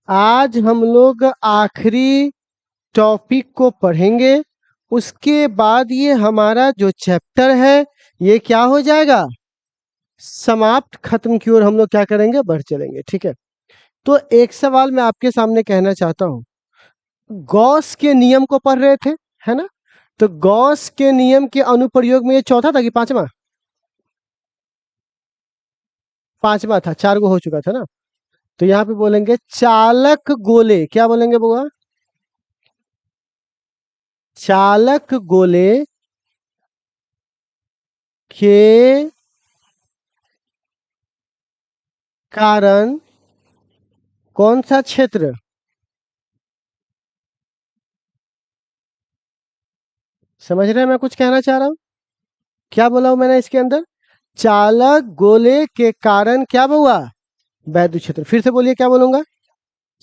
आज हम लोग आखिरी टॉपिक को पढ़ेंगे। उसके बाद ये हमारा जो चैप्टर है ये क्या हो जाएगा, समाप्त, खत्म की ओर हम लोग क्या करेंगे, बढ़ चलेंगे। ठीक है, तो एक सवाल मैं आपके सामने कहना चाहता हूँ। गॉस के नियम को पढ़ रहे थे, है ना? तो गॉस के नियम के अनुप्रयोग में ये चौथा था कि पांचवा? पांचवा था, चार गो हो चुका था ना। तो यहाँ पे बोलेंगे चालक गोले, क्या बोलेंगे बुआ? चालक गोले के कारण कौन सा क्षेत्र, समझ रहे हैं मैं कुछ कहना चाह रहा हूँ? क्या बोला हूं मैंने इसके अंदर? चालक गोले के कारण क्या हुआ, वैद्युत क्षेत्र। फिर से बोलिए, क्या बोलूंगा?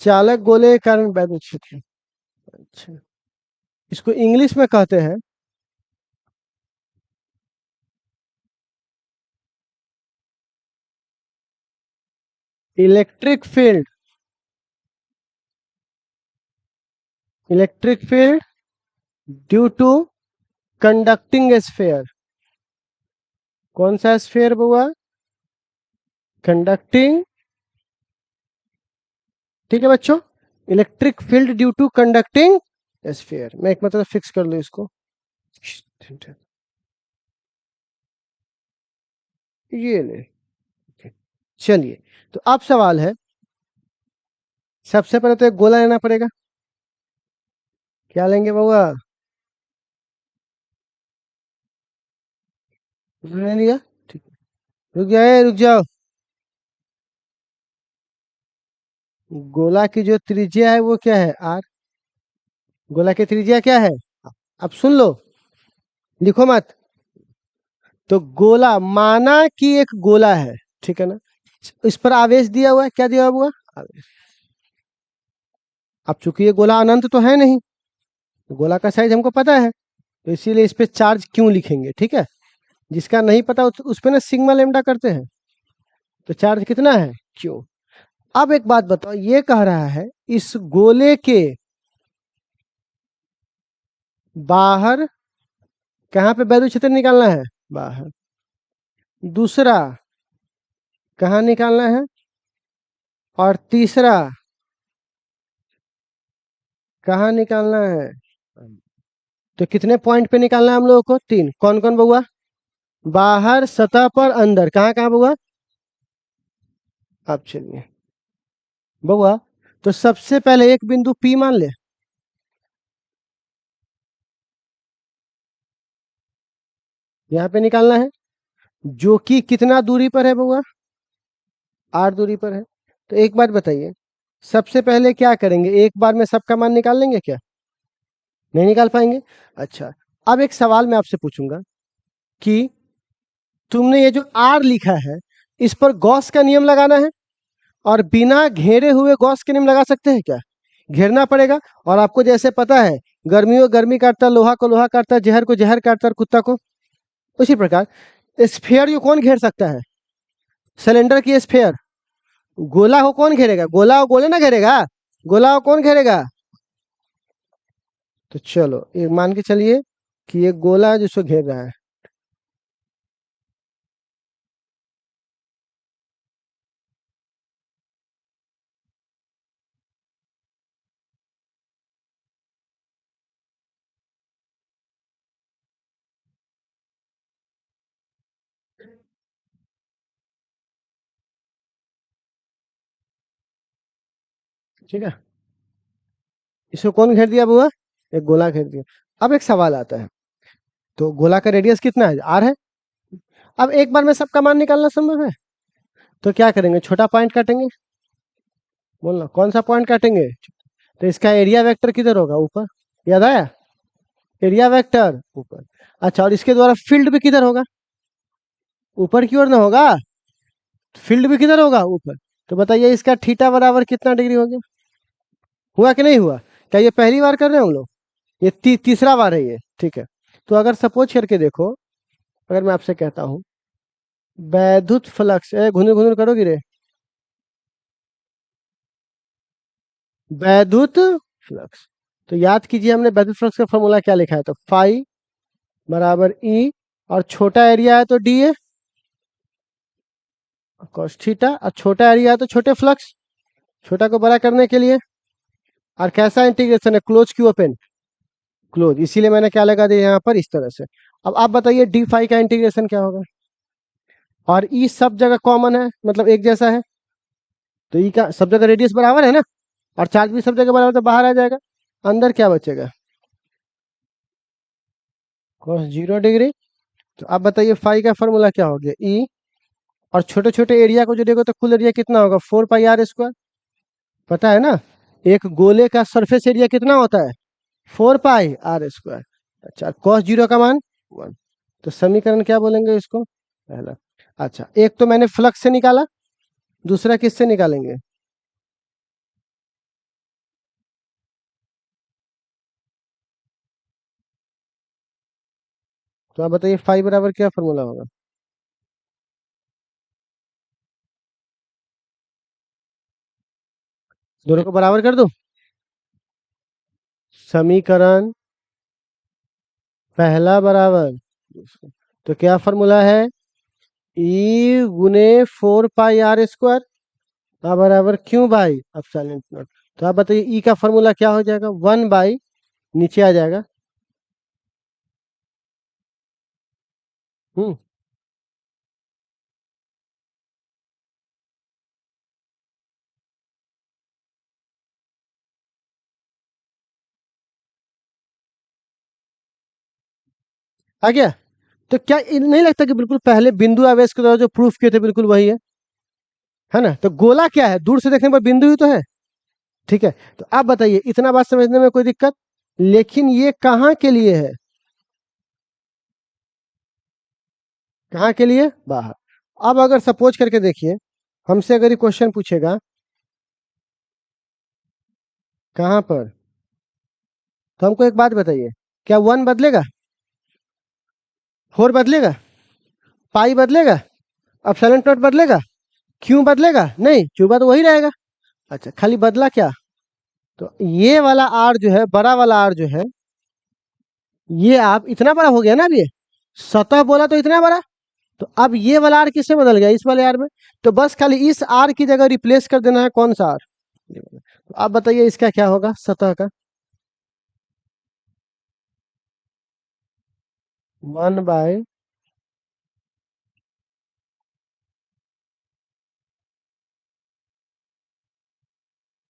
चालक गोले के कारण वैद्युत क्षेत्र। अच्छा, इसको इंग्लिश में कहते हैं electric field. Electric field due to conducting sphere. कौन सा स्फेयर हुआ? कंडक्टिंग। ठीक है बच्चों, electric field due to conducting sphere. मैं एक मतलब फिक्स कर लूं इसको। ये ले, चलिए। तो अब सवाल है, सबसे पहले तो एक गोला लेना पड़ेगा। क्या लेंगे बउआ? ले लिया, ठीक है। रुक जाए, रुक जाओ। गोला की जो त्रिज्या है वो क्या है, आर। गोला की त्रिज्या क्या है? अब सुन लो, लिखो मत। तो गोला माना कि एक गोला है, ठीक है ना? इस पर आवेश दिया हुआ है, क्या दिया हुआ? आवेश। अब चूंकि ये गोला अनंत तो है नहीं, गोला का साइज हमको पता है, तो इसीलिए इस पे चार्ज क्यों लिखेंगे, ठीक है? जिसका नहीं पता उस पे ना सिग्मा लेमडा करते हैं। तो चार्ज कितना है, क्यों। अब एक बात बताओ, ये कह रहा है इस गोले के बाहर कहाँ पे वैद्युत क्षेत्र निकालना है, बाहर। दूसरा, कहाँ निकालना है? और तीसरा, कहाँ निकालना है? तो कितने पॉइंट पे निकालना है हम लोगों को? तीन। कौन कौन बउआ? बाहर, सतह पर, अंदर। कहाँ कहाँ बउआ? अब चलिए बउआ, तो सबसे पहले एक बिंदु P मान ले। यहाँ पे निकालना है, जो कि कितना दूरी पर है बउआ? R दूरी पर है। तो एक बात बताइए, सबसे पहले क्या करेंगे, एक बार में सबका मान निकाल लेंगे क्या? नहीं निकाल पाएंगे। अच्छा, अब एक सवाल मैं आपसे पूछूंगा कि तुमने ये जो R लिखा है, इस पर गॉस का नियम लगाना है, और बिना घेरे हुए गॉस के नियम लगा सकते हैं क्या? घेरना पड़ेगा। और आपको जैसे पता है, गर्मी को गर्मी काटता, लोहा को लोहा काटता, जहर को जहर काटता और कुत्ता को। उसी प्रकार स्फेयर को कौन घेर सकता है? सिलेंडर की स्फेयर। गोला को कौन घेरेगा? गोला को गोले ना घेरेगा, गोला को कौन घेरेगा? तो चलो ये मान के चलिए कि ये गोला जिसको घेर रहा है। ठीक है, इसको कौन घेर दिया बुआ? एक गोला घेर दिया। अब एक सवाल आता है, तो गोला का रेडियस कितना है, R है। अब एक बार में सबका मान निकालना संभव है, तो क्या करेंगे, छोटा पॉइंट काटेंगे। बोलना कौन सा पॉइंट काटेंगे? तो इसका एरिया वेक्टर किधर होगा, ऊपर। याद आया? एरिया वेक्टर ऊपर। अच्छा, और इसके द्वारा फील्ड भी किधर होगा? ऊपर की ओर ना होगा? फील्ड भी किधर होगा, ऊपर। तो बताइए इसका थीटा बराबर कितना डिग्री हो गया? हुआ कि नहीं हुआ? क्या ये पहली बार कर रहे हैं हम लोग? ये तीसरा बार है ये, ठीक है। तो अगर सपोज करके देखो, अगर मैं आपसे कहता हूँ वैद्युत फ्लक्स, घुनुर घुनुर करोगी रे। वैद्युत फ्लक्स। तो याद कीजिए हमने वैद्युत फ्लक्स का फॉर्मूला क्या लिखा है, तो फाई बराबर ई, और छोटा एरिया है तो डी ए cos थीटा, और छोटा एरिया है तो छोटे फ्लक्स, छोटा को बड़ा करने के लिए। और कैसा इंटीग्रेशन है, क्लोज की ओपन, क्लोज, इसीलिए मैंने क्या लगा दिया यहाँ पर इस तरह से। अब आप बताइए डी फाई का इंटीग्रेशन क्या होगा। और ई सब जगह कॉमन है, मतलब एक जैसा है, तो ई का सब जगह रेडियस बराबर है ना, और चार्ज भी सब जगह बराबर, तो बाहर आ जाएगा, अंदर क्या बचेगा, cos 0 डिग्री। तो आप बताइए फाई का फॉर्मूला क्या हो गया, ई, और छोटे छोटे एरिया को जो देखो तो कुल एरिया कितना होगा, 4 पाई r स्क्वायर, पता है ना। एक गोले का सरफेस एरिया कितना होता है, 4 पाई r स्क्वायर। अच्छा, cos 0 का मान 1। तो समीकरण क्या बोलेंगे इसको, पहला। अच्छा, एक तो मैंने फ्लक्स से निकाला, दूसरा किससे निकालेंगे, तो आप बताइए फाई बराबर क्या फॉर्मूला होगा। दोनों को बराबर कर दो, समीकरण पहला बराबर दूसरा। तो क्या फॉर्मूला है, ई गुने 4 पाई r स्क्वायर, बराबर क्यों बाई एप्सिलॉन नॉट। तो आप बताइए ई का फॉर्मूला क्या हो जाएगा, 1 बाई, नीचे आ जाएगा, हम्म, आ गया। तो क्या नहीं लगता कि बिल्कुल पहले बिंदु आवेश के द्वारा जो प्रूफ किए थे बिल्कुल वही है ना। तो गोला क्या है, दूर से देखने पर बिंदु ही तो है, ठीक है। तो आप बताइए, इतना बात समझने में कोई दिक्कत, लेकिन ये कहाँ के लिए है, कहाँ के लिए, बाहर। अब अगर सपोज करके देखिए, हमसे अगर ये क्वेश्चन पूछेगा कहाँ पर, तो हमको एक बात बताइए, क्या 1 बदलेगा, 4 बदलेगा, पाई बदलेगा, एप्सिलॉन नॉट बदलेगा, क्यों बदलेगा, नहीं, क्यों तो वही रहेगा। अच्छा, खाली बदला क्या, तो ये वाला आर जो है, बड़ा वाला आर जो है, ये आप इतना बड़ा हो गया ना, अब ये सतह बोला तो इतना बड़ा, तो अब ये वाला आर किससे बदल गया, इस वाले आर में। तो बस खाली इस आर की जगह रिप्लेस कर देना है, कौन सा आर, तो आप बताइए इसका क्या होगा, सतह का 1 बाय,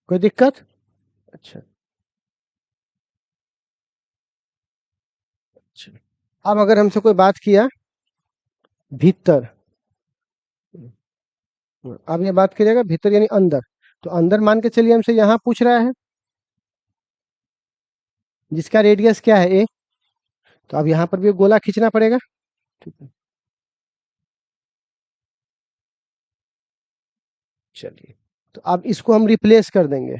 कोई दिक्कत। अच्छा, अच्छा, अब अगर हमसे कोई बात किया भीतर, अब ये बात करिएगा भीतर यानी अंदर, तो अंदर मान के चलिए हमसे यहाँ पूछ रहा है जिसका रेडियस क्या है ए, तो अब यहाँ पर भी गोला खींचना पड़ेगा, ठीक है। चलिए, तो अब इसको हम रिप्लेस कर देंगे,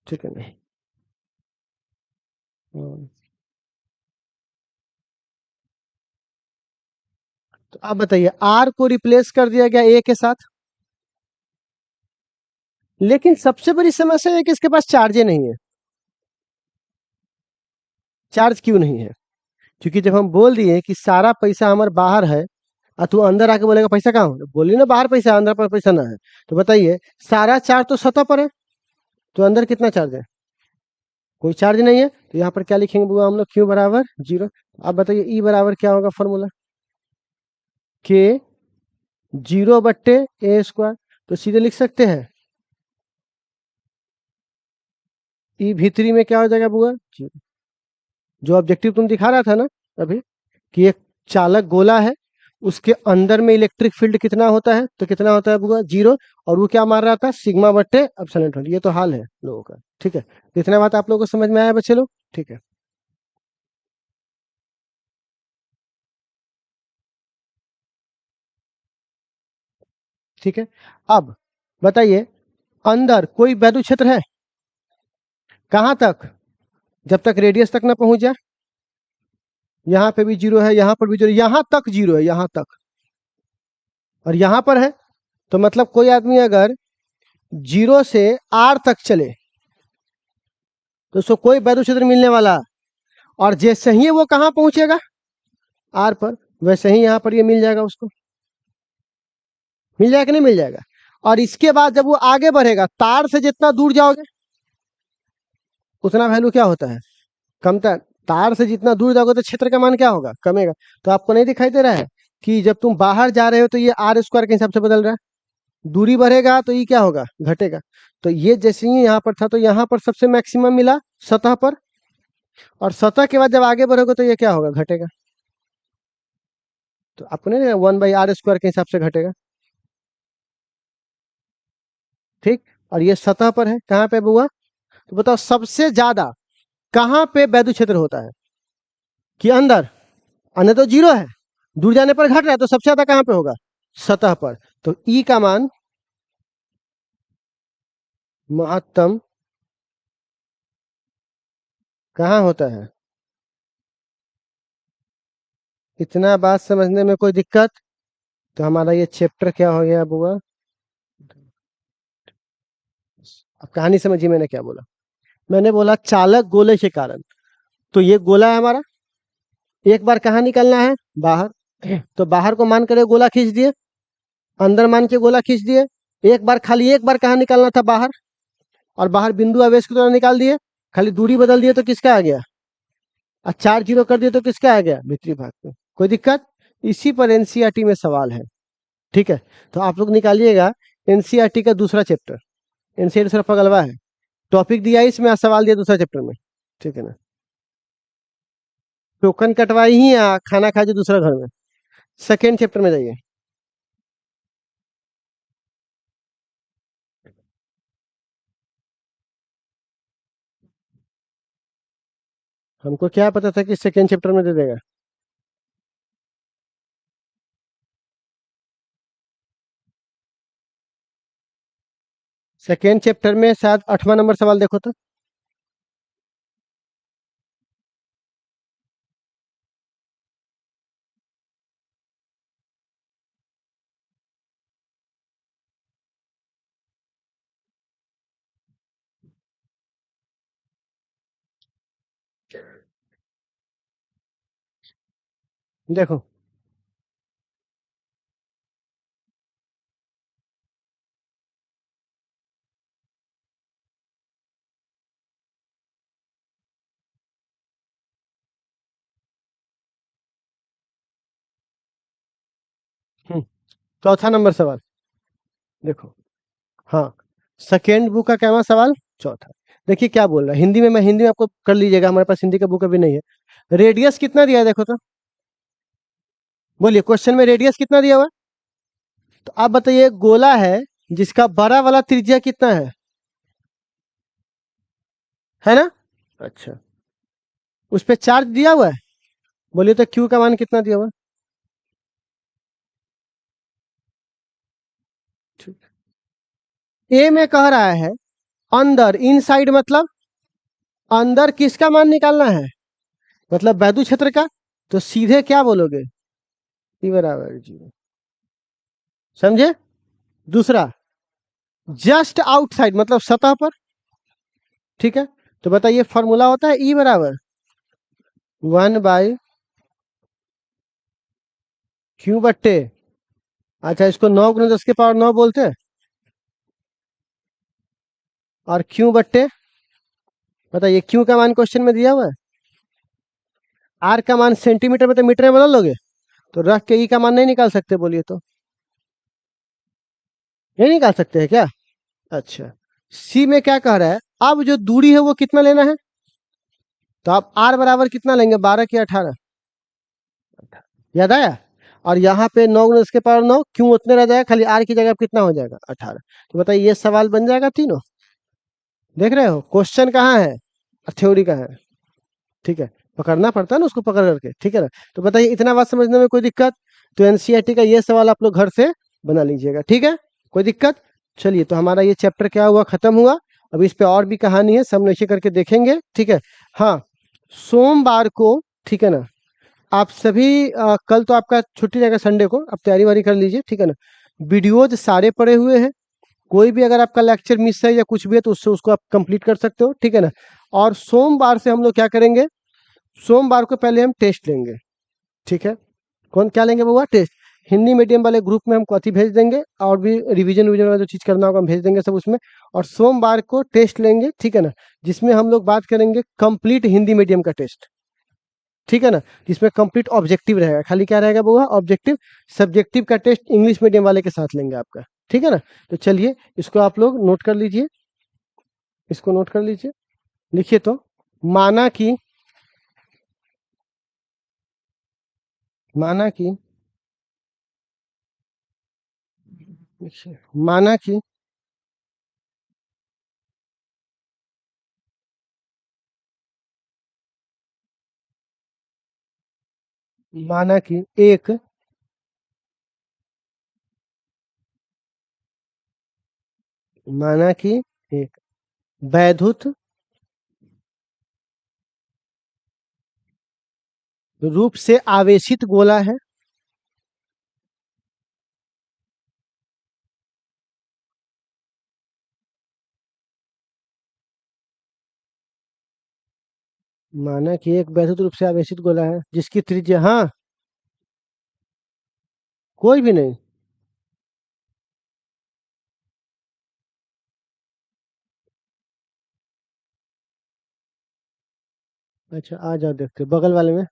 ठीक है नहीं, हम्म, तो आप बताइए आर को रिप्लेस कर दिया गया ए के साथ, लेकिन सबसे बड़ी समस्या है कि इसके पास चार्जे नहीं है। चार्ज क्यों नहीं है, क्योंकि जब हम बोल दिए कि सारा पैसा हमारे बाहर है, और तू अंदर आके बोलेगा पैसा कहाँ हो, बोलिए ना बाहर पैसा, अंदर पर पैसा ना है, तो बताइए सारा चार्ज तो सतह पर है, तो अंदर कितना चार्ज है, कोई चार्ज नहीं है। तो यहाँ पर क्या लिखेंगे बुआ हम लोग, क्यू बराबर 0। आप बताइए ई बराबर क्या होगा फॉर्मूला, के 0/a², तो सीधे लिख सकते हैं ई भीतरी में क्या हो जाएगा बुआ, 0। जो ऑब्जेक्टिव तुम दिखा रहा था ना अभी, कि एक चालक गोला है, उसके अंदर में इलेक्ट्रिक फील्ड कितना होता है, तो कितना होता है बुआ, 0। और वो क्या मार रहा था, सिग्मा/एप्सिलॉन। ये तो हाल है लोगों का, ठीक है। तो इतना बात आप लोगों को समझ में आया बच्चे लोग, ठीक है, ठीक है। अब बताइए अंदर कोई वैद्युत क्षेत्र है, कहाँ तक, जब तक रेडियस तक ना पहुंच जाए, यहाँ पे भी 0 है, यहाँ पर भी 0, यहाँ तक 0 है, यहाँ तक, और यहाँ पर है। तो मतलब कोई आदमी अगर जीरो से आर तक चले तो उसको कोई वैद्युत क्षेत्र मिलने वाला, और जैसे ही वो कहाँ पहुंचेगा आर पर, वैसे ही यहाँ पर ये मिल जाएगा, उसको मिल जाएगा कि नहीं मिल जाएगा। और इसके बाद जब वो आगे बढ़ेगा, तार से जितना दूर जाओगे उतना वैल्यू क्या होता है, कमता। तार से जितना दूर जाओगे तो क्षेत्र का मान क्या होगा, कमेगा। तो आपको नहीं दिखाई दे रहा है कि जब तुम बाहर जा रहे हो तो ये आर स्क्वायर के हिसाब से बदल रहा है, दूरी बढ़ेगा तो ये क्या होगा, घटेगा। तो ये जैसे ही यहाँ पर था तो यहाँ पर सबसे मैक्सिमम मिला सतह पर, और सतह के बाद जब आगे बढ़ोगे तो ये क्या होगा, घटेगा। तो आपको नहीं 1/r² के हिसाब से घटेगा, ठीक। और ये सतह पर है, कहाँ पे बुआ, तो बताओ सबसे ज्यादा कहाँ पे वैद्युत क्षेत्र होता है, कि अंदर, अंदर तो जीरो है, दूर जाने पर घट रहा है, तो सबसे ज्यादा कहाँ पे होगा, सतह पर। तो ई का मान महत्तम कहाँ होता है। इतना बात समझने में कोई दिक्कत, तो हमारा ये चैप्टर क्या हो गया बुआ। अब कहानी समझिए मैंने क्या बोला। मैंने बोला चालक गोले के कारण, तो ये गोला है हमारा, एक बार कहाँ निकलना है, बाहर। तो बाहर को मान कर गोला खींच दिए, अंदर मान के गोला खींच दिए, एक बार खाली एक बार कहाँ निकालना था, बाहर। और बाहर बिंदु आवेश की तरह निकाल दिए, खाली दूरी बदल दिए तो किसका आ गया, और 4 जीरो कर दिए तो किसका आ गया, भीतरी भाग में। कोई दिक्कत। इसी पर एनसीईआरटी में सवाल है, ठीक है। तो आप लोग निकालिएगा एनसीईआरटी का दूसरा चैप्टर, एनसीईआरटी सिर्फ पगलवा है, टॉपिक दिया है इसमें और सवाल दिया दूसरा चैप्टर में, ठीक है ना। टोकन कटवाई ही खाना खा जो दूसरा घर में। सेकेंड चैप्टर में जाइए। हमको क्या पता था कि सेकेंड चैप्टर में दे देगा। सेकेंड चैप्टर में शायद 8वां नंबर सवाल देखो तो। देखो चौथा नंबर सवाल देखो। हाँ, सेकेंड बुक का क्या सवाल, चौथा। देखिए क्या बोल रहा है हिंदी में, मैं हिंदी में आपको कर लीजिएगा, हमारे पास हिंदी का बुक अभी नहीं है। रेडियस कितना दिया है देखो तो, बोलिए क्वेश्चन में रेडियस कितना दिया हुआ है। तो आप बताइए गोला है जिसका बड़ा वाला त्रिज्या कितना है ना। अच्छा, उस पे चार्ज दिया हुआ है, बोलिए तो क्यू का मान कितना दिया हुआ है। ए में कह रहा है अंदर, इनसाइड मतलब अंदर किसका मान निकालना है, मतलब वैद्युत क्षेत्र का। तो सीधे क्या बोलोगे, ई बराबर जीरो, समझे। दूसरा, जस्ट आउटसाइड मतलब सतह पर, ठीक है। तो बताइए फॉर्मूला होता है ई बराबर 1/q/, अच्छा इसको 9 × 10⁻⁹ बोलते हैं। और q/, बताइए क्यू का मान क्वेश्चन में दिया हुआ है, आर का मान सेंटीमीटर में तो मीटर में बदल लोगे, तो रख के ई का मान नहीं निकाल सकते, बोलिए तो नहीं निकाल सकते हैं क्या। अच्छा, सी में क्या कह रहा है, अब जो दूरी है वो कितना लेना है, तो आप आर बराबर कितना लेंगे, 12 की 18, याद आया। और यहाँ पे 9 × 10⁻⁹ क्यों उतने रह जाएगा, खाली आर की जगह कितना हो जाएगा, 18। तो बताइए ये सवाल बन जाएगा तीनों, देख रहे हो क्वेश्चन कहाँ है और थ्योरी कहाँ है, ठीक है। पकड़ना पड़ता है ना उसको, पकड़ करके, ठीक है ना। तो बताइए इतना बात समझने में कोई दिक्कत, तो एनसीईआरटी का ये सवाल आप लोग घर से बना लीजिएगा, ठीक है, कोई दिक्कत। चलिए तो हमारा ये चैप्टर क्या हुआ, खत्म हुआ। अब इस पे और भी कहानी है, सब नीचे करके देखेंगे, ठीक है। हाँ, सोमवार को, ठीक है ना, आप सभी कल तो आपका छुट्टी रहेगा संडे को, आप तैयारी वारी कर लीजिए, ठीक है ना। वीडियोज सारे पड़े हुए हैं, कोई भी अगर आपका लेक्चर मिस है या कुछ भी है तो उससे उसको आप कंप्लीट कर सकते हो, ठीक है ना। और सोमवार से हम लोग क्या करेंगे, सोमवार को पहले हम टेस्ट लेंगे, ठीक है। कौन क्या लेंगे बउआ, टेस्ट। हिंदी मीडियम वाले ग्रुप में हम कॉपी भेज देंगे, और भी रिवीजन विजन वाला जो चीज़ करना होगा हम भेज देंगे सब उसमें। और सोमवार को टेस्ट लेंगे, ठीक है ना, जिसमें हम लोग बात करेंगे कंप्लीट हिंदी मीडियम का टेस्ट, ठीक है ना, जिसमें कंप्लीट ऑब्जेक्टिव रहेगा। खाली क्या रहेगा बउआ, ऑब्जेक्टिव। सब्जेक्टिव का टेस्ट इंग्लिश मीडियम वाले के साथ लेंगे आपका, ठीक है ना। तो चलिए इसको आप लोग नोट कर लीजिए, इसको नोट कर लीजिए, लिखिए तो। माना कि, माना कि, माना कि माना कि एक माना कि एक वैद्युत रूप से आवेशित गोला है। माना कि एक वैद्युत रूप से आवेशित गोला है जिसकी त्रिज्या, हाँ, कोई भी नहीं। अच्छा आ जाओ देखते हैं, बगल वाले में।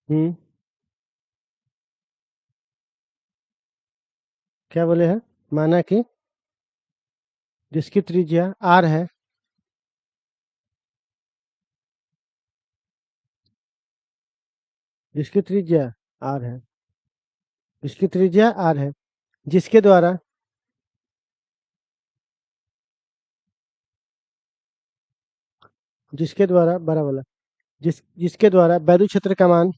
हम्म, क्या बोले हैं, माना कि जिसकी त्रिज्या आर है, जिसकी त्रिज्या आर है, जिसकी त्रिज्या आर है, जिसके द्वारा, जिसके द्वारा बड़ा वाला, जिसके द्वारा वैद्युत क्षेत्र का मान,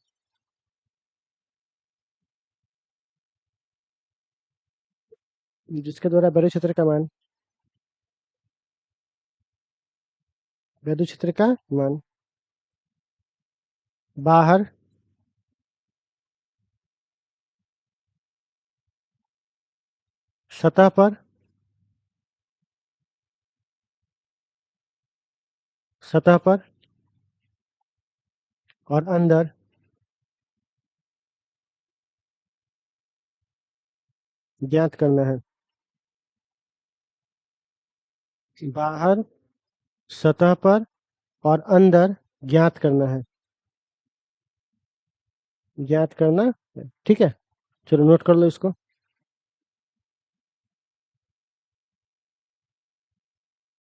जिसके द्वारा वैद्युत क्षेत्र का मान, वैद्युत क्षेत्र का मान बाहर, सतह पर, सतह पर और अंदर ज्ञात करना है। बाहर, सतह पर और अंदर ज्ञात करना है, ज्ञात करना है, ठीक है। चलो नोट कर लो इसको।